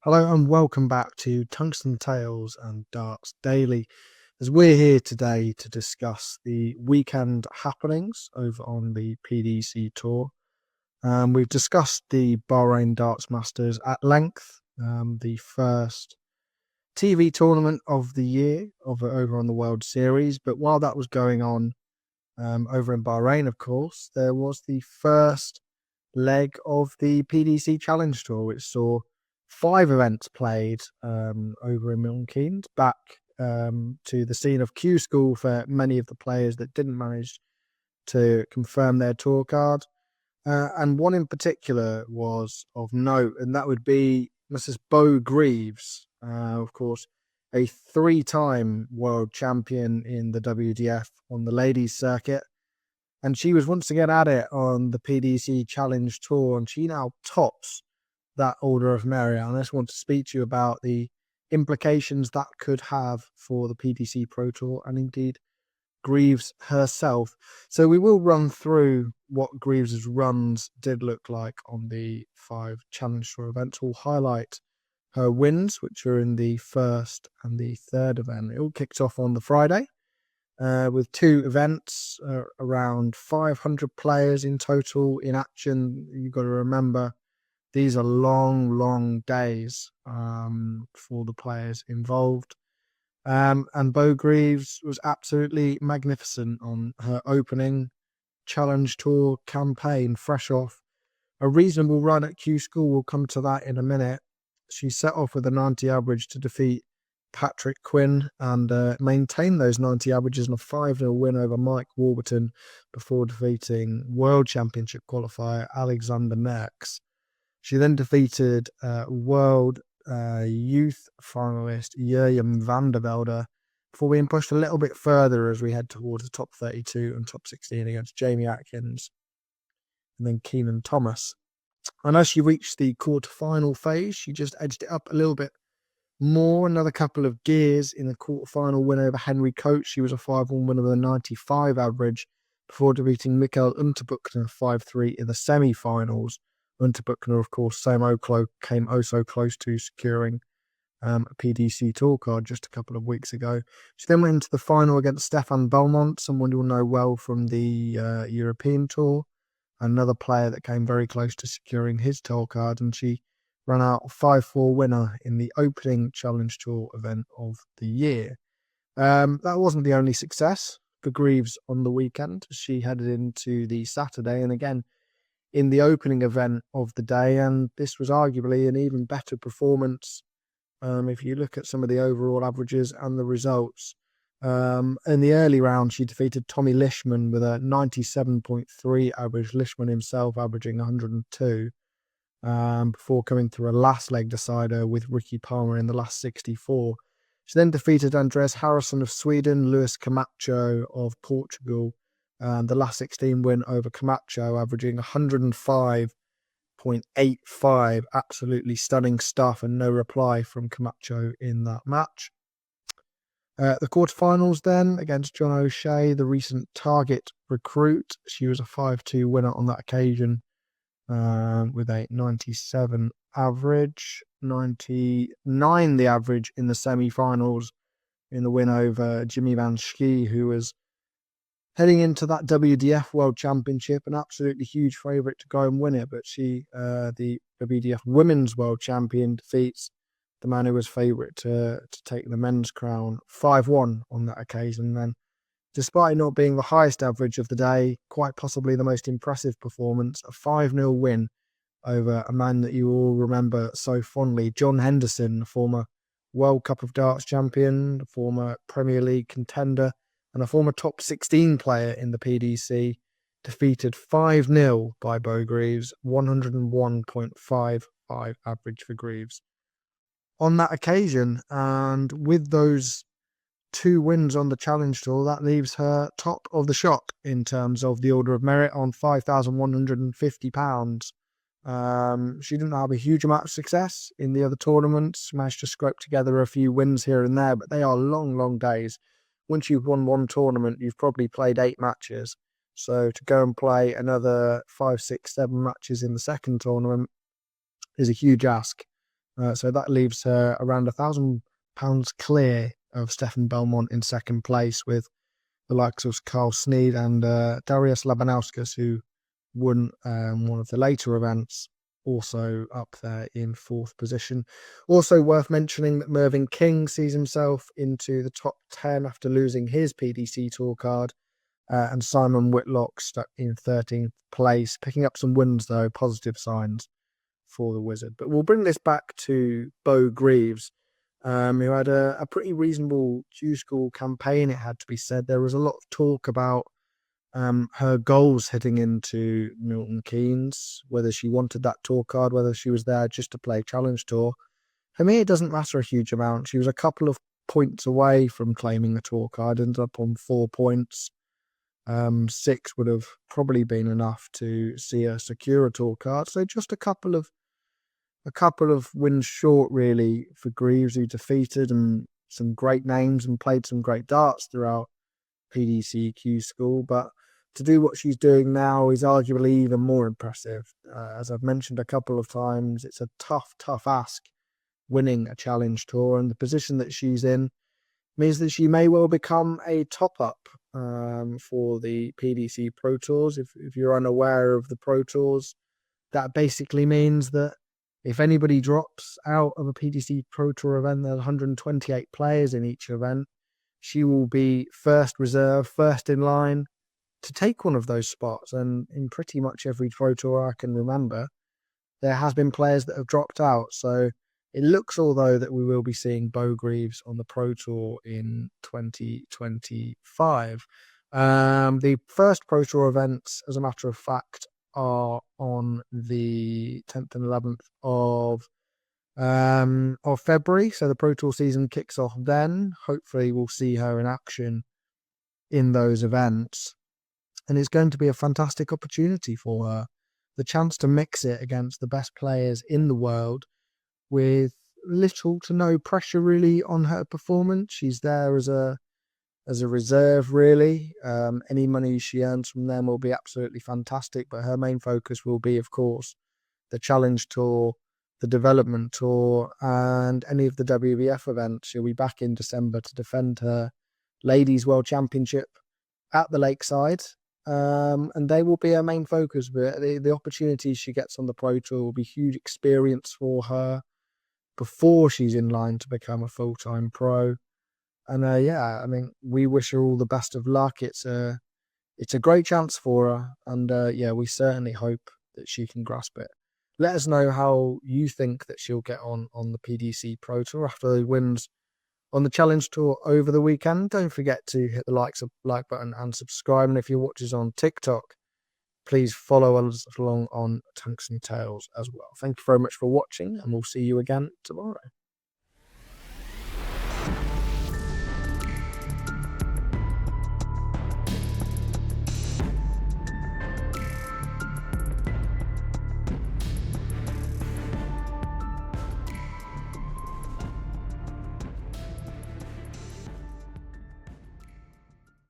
Hello and welcome back to Tungsten Tales and Darts Daily, as we're here today to discuss the weekend happenings over on the PDC Tour. We've discussed the Bahrain Darts Masters at length, the first TV tournament of the year over on the World Series. But while that was going on over in Bahrain, of course, there was the first leg of the PDC Challenge Tour, which saw 5 events played over in Milton Keynes, back to the scene of Q School for many of the players that didn't manage to confirm their tour card. And one in particular was of note, and that would be Mrs. Beau Greaves, of course, a 3-time world champion in the WDF on the ladies circuit. And she was once again at it on the PDC Challenge Tour, and she now tops that order of merit. And I just want to speak to you about the implications that could have for the PDC Pro Tour and indeed Greaves herself. So we will run through what Greaves' runs did look like on the 5 Challenge Tour events. We'll highlight her wins, which are in the first and the third event. It all kicked off on the Friday with 2 events, around 500 players in total in action. You've got to remember, these are long days for the players involved. And Beau Greaves was absolutely magnificent on her opening Challenge Tour campaign, fresh off a reasonable run at Q School. We'll come to that in a minute. She set off with a 90 average to defeat Patrick Quinn and maintained those 90 averages in a 5-0 win over Mike Warburton before defeating World Championship qualifier Alexander Merckx. She then defeated World Youth finalist Jurjen van der Velde before being pushed a little bit further as we head towards the top 32 and top 16 against Jamie Atkins and then Keenan Thomas. And as she reached the quarterfinal phase, she just edged it up a little bit more, another couple of gears in the quarterfinal win over Henry Coates. She was a 5-1 winner with a 95 average before defeating Mikael Unterbuchner 5-3 in the semi-finals. Unterbuchner, of course, came oh so close to securing a PDC Tour card just a couple of weeks ago. She then went into the final against Stefan Belmont, someone you'll know well from the European Tour, another player that came very close to securing his tour card, and she ran out a 5-4 winner in the opening Challenge Tour event of the year. That wasn't the only success for Greaves on the weekend. She headed into the Saturday, and again, in the opening event of the day, and this was arguably an even better performance if you look at some of the overall averages and the results. In the early round, she defeated Tommy Lishman with a 97.3 average, Lishman himself averaging 102, before coming through a last leg decider with Ricky Palmer in the last 64. She then defeated Andreas Harrison of Sweden, Luis Camacho of Portugal, the last 16 win over Camacho, averaging 105.85. Absolutely stunning stuff, and no reply from Camacho in that match. The quarterfinals then against John O'Shea, the recent Target recruit. She was a 5-2 winner on that occasion with a 97 average, 99 the average in the semi-finals in the win over Jimmy Van Schie, who was heading into that WDF World Championship, an absolutely huge favourite to go and win it. But she, the WDF Women's World Champion, defeats the man who was favourite to take the men's crown 5-1 on that occasion. Then, despite not being the highest average of the day, quite possibly the most impressive performance, a 5-0 win over a man that you all remember so fondly, John Henderson, a former World Cup of Darts champion, a former Premier League contender, and a former top 16 player in the PDC, defeated 5-0 by Beau Greaves, 101.55 average for Greaves on that occasion. And with those 2 wins on the Challenge Tour, that leaves her top of the shop in terms of the order of merit on £5,150. She didn't have a huge amount of success in the other tournaments, managed to scrape together a few wins here and there, but they are long days. Once you've won one tournament, you've probably played 8 matches. So to go and play another 5, 6, 7 matches in the second tournament is a huge ask. So that leaves her around £1,000 clear of Stefan Belmont in second place, with the likes of Carl Sneed and Darius Labanauskas, who won one of the later events, also up there in fourth position. Also worth mentioning that Mervyn King sees himself into the top 10 after losing his PDC Tour card, and Simon Whitlock stuck in 13th place, picking up some wins though, positive signs for the Wizard. But we'll bring this back to Beau Greaves, who had a pretty reasonable Q School campaign, it had to be said. There was a lot of talk about her goals heading into Milton Keynes, whether she wanted that tour card, whether she was there just to play Challenge Tour. For me, it doesn't matter a huge amount. She was a couple of points away from claiming a tour card, ended up on 4 points. 6 would have probably been enough to see her secure a tour card. So just a couple of wins short, really, for Greaves, who defeated some great names and played some great darts throughout PDC Q School. But to do what she's doing now is arguably even more impressive. As I've mentioned a couple of times, it's a tough ask winning a Challenge Tour, and the position that she's in means that she may well become a top-up for the PDC Pro Tours. If you're unaware of the Pro Tours, that basically means that if anybody drops out of a PDC Pro Tour event, there's 128 players in each event. She will be first reserve, first in line to take one of those spots. And in pretty much every Pro Tour I can remember, there has been players that have dropped out. So it looks although that we will be seeing Beau Greaves on the Pro Tour in 2025. The first Pro Tour events, as a matter of fact, are on the 10th and 11th of February. So the Pro Tour season kicks off then. Hopefully we'll see her in action in those events. And it's going to be a fantastic opportunity for her. The chance to mix it against the best players in the world with little to no pressure really on her performance. She's there as a reserve, really. Any money she earns from them will be absolutely fantastic, but her main focus will be, of course, the Challenge Tour, the Development Tour, and any of the WBF events. She'll be back in December to defend her Ladies World Championship at the Lakeside, and they will be her main focus. But the opportunities she gets on the Pro Tour will be huge experience for her before she's in line to become a full-time pro. And yeah, I mean, we wish her all the best of luck. It's a great chance for her, and yeah, we certainly hope that she can grasp it. Let us know how you think that she'll get on the PDC Pro Tour after the wins on the Challenge Tour over the weekend. Don't forget to hit the like button and subscribe. And if you're watching us on TikTok, please follow us along on Tungsten Tales as well. Thank you very much for watching, and we'll see you again tomorrow.